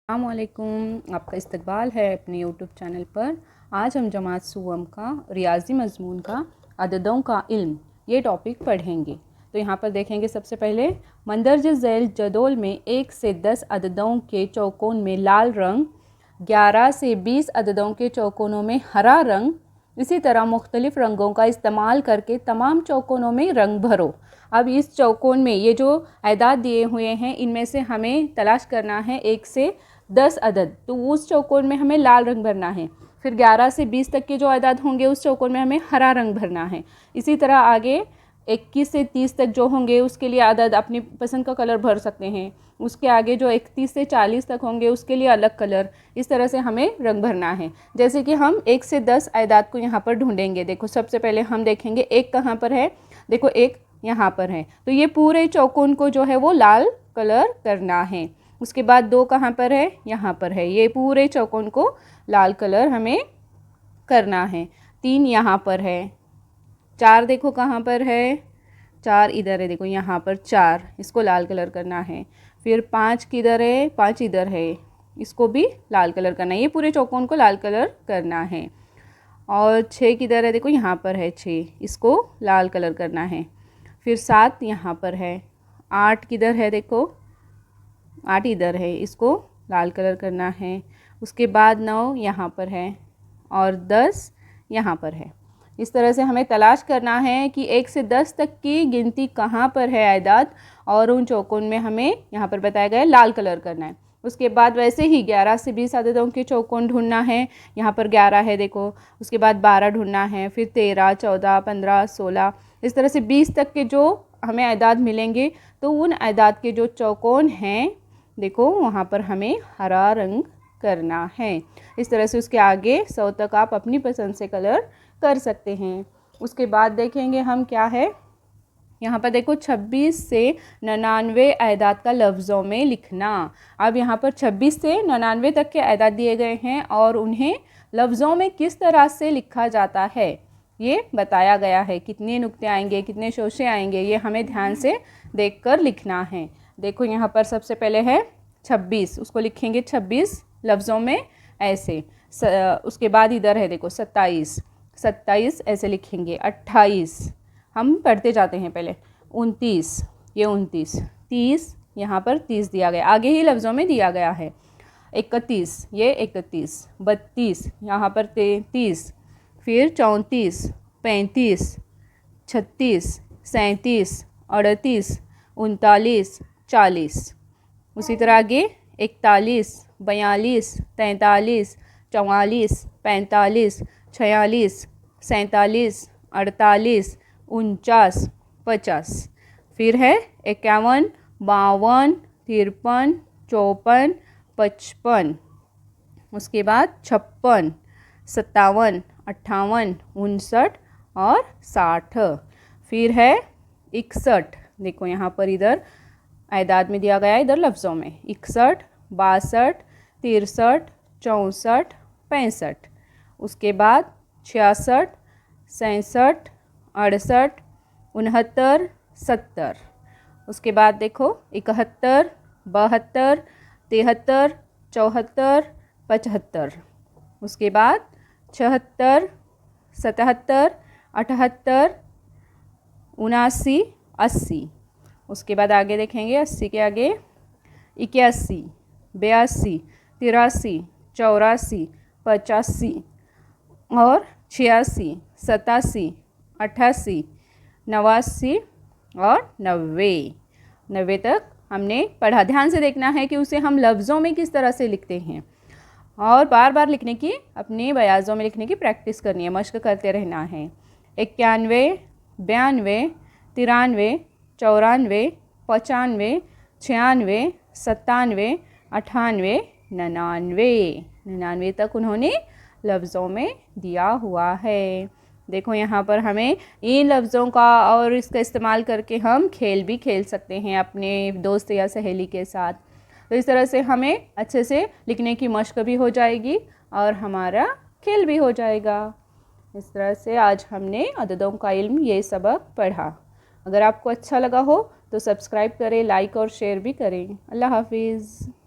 अस्सलामुअलैकुम, आपका इस्तकबाल है अपने यूट्यूब चैनल पर। आज हम जमात सुवम का रियाजी मज़मून का अददों का इल्म ये टॉपिक पढ़ेंगे। तो यहाँ पर देखेंगे सबसे पहले मंदरज झैल जदोल में 1 से 10 अददों के चौकोन में लाल रंग, 11 से 20 अददों के चौकोनों में हरा रंग, इसी तरह मुख्तलिफ रंगों का इस्तेमाल करके तमाम चौकोनों में रंग भरो। अब इस चौकोन में ये जो आदाद दिए हुए हैं इनमें से हमें तलाश करना है 1 से 10 अदद। तो उस चौकोन में हमें लाल रंग भरना है। फिर 11 से 20 तक के जो आदाद होंगे उस चौकोन में हमें हरा रंग भरना है। इसी तरह आगे 21 से 30 तक जो होंगे उसके लिए आदद अपनी पसंद का कलर भर सकते हैं। उसके आगे जो 31 से 40 तक होंगे उसके लिए अलग कलर। इस तरह से हमें रंग भरना है। जैसे कि हम 1 से 10 आदाद को यहाँ पर ढूंढेंगे। देखो सबसे पहले हम देखेंगे 1 कहाँ पर है। देखो 1 यहाँ पर है, तो ये पूरे चौकोन को जो है वो लाल कलर करना है। उसके बाद 2 कहाँ पर है, यहाँ पर है, ये पूरे चौकोन को लाल कलर हमें करना है। 3 यहाँ पर है। 4 देखो कहाँ पर है, 4 इधर है, देखो यहाँ पर 4, इसको लाल कलर करना है। फिर 5 किधर है, 5 इधर है, इसको भी लाल कलर करना है। ये पूरे चौकोन को लाल कलर करना है। और 6 किधर है, देखो यहाँ पर है 6, इसको लाल कलर करना है। फिर 7 यहाँ पर है। 8 किधर है, देखो 8 इधर है, इसको लाल कलर करना है। उसके बाद 9 यहाँ पर है और 10 यहाँ पर है। इस तरह से हमें तलाश करना है कि 1 से 10 तक की गिनती कहाँ पर है आदाद, और उन चौकोन में हमें यहाँ पर बताया गया है लाल कलर करना है। उसके बाद वैसे ही 11 से 20 आददों के चौकोन ढूंढना है। यहाँ पर 11 है देखो। उसके बाद 12 ढूंढना है, फिर 13, 14, 15, 16, इस तरह से 20 तक के जो हमें आदाद मिलेंगे तो उन आदाद के जो चौकोन हैं देखो वहाँ पर हमें हरा रंग करना है। इस तरह से उसके आगे 100 तक आप अपनी पसंद से कलर कर सकते हैं। उसके बाद देखेंगे हम क्या है। यहाँ पर देखो 26 से 99 आदाद का लफ्ज़ों में लिखना। अब यहाँ पर 26 से 99 तक के आदाद दिए गए हैं और उन्हें लफ्ज़ों में किस तरह से लिखा जाता है ये बताया गया है। कितने नुक्ते आएंगे, कितने शोशे आएंगे, ये हमें ध्यान से देखकर लिखना है। देखो यहाँ पर सबसे पहले है 26, उसको लिखेंगे 26 लफ्ज़ों में ऐसे। उसके बाद इधर है देखो 27, 27 ऐसे लिखेंगे। 28 हम पढ़ते जाते हैं पहले। 29, ये 29, 30 यहाँ पर 30 दिया गया, आगे ही लफ्ज़ों में दिया गया है। 31, ये 31, 32 यहाँ पर 33, फिर 34, 35, 36, 37, 38, 39, 40। उसी तरह आगे 41, 42, 43, 44, 45, 46, 47, 48, 49, 50। फिर है 51, 52, 53, 54, 55। उसके बाद 56, 57, 58, 59 और 60। फिर है 61, देखो यहाँ पर इधर आदाद में दिया गया है, इधर लफ्ज़ों में 61, 62, 63, 64, 65। उसके बाद 66, 67, 68, 69, 70। उसके बाद देखो 71, 72, 73, 74, 75। उसके बाद 76, 77, 78, 79, 80। उसके बाद आगे देखेंगे 80 के आगे 81, 82, 83, 84, 85 और 86, 87, 88, 89 और 90। 90 तक हमने पढ़ा। ध्यान से देखना है कि उसे हम लफ्ज़ों में किस तरह से लिखते हैं और बार बार लिखने की, अपने बयाज़ों में लिखने की प्रैक्टिस करनी है, मश्क करते रहना है। 91, 92, 93, 94, 95, 96, 97, 98, 99। 99 तक उन्होंने लफ्ज़ों में दिया हुआ है। देखो यहाँ पर हमें इन लफ्ज़ों का और इसका इस्तेमाल करके हम खेल भी खेल सकते हैं अपने दोस्त या सहेली के साथ। तो इस तरह से हमें अच्छे से लिखने की मश्क भी हो जाएगी और हमारा खेल भी हो जाएगा। इस तरह से आज हमने अददों का इल्म ये सबक पढ़ा। अगर आपको अच्छा लगा हो तो सब्सक्राइब करें, लाइक और शेयर भी करें। अल्लाह हाफिज़।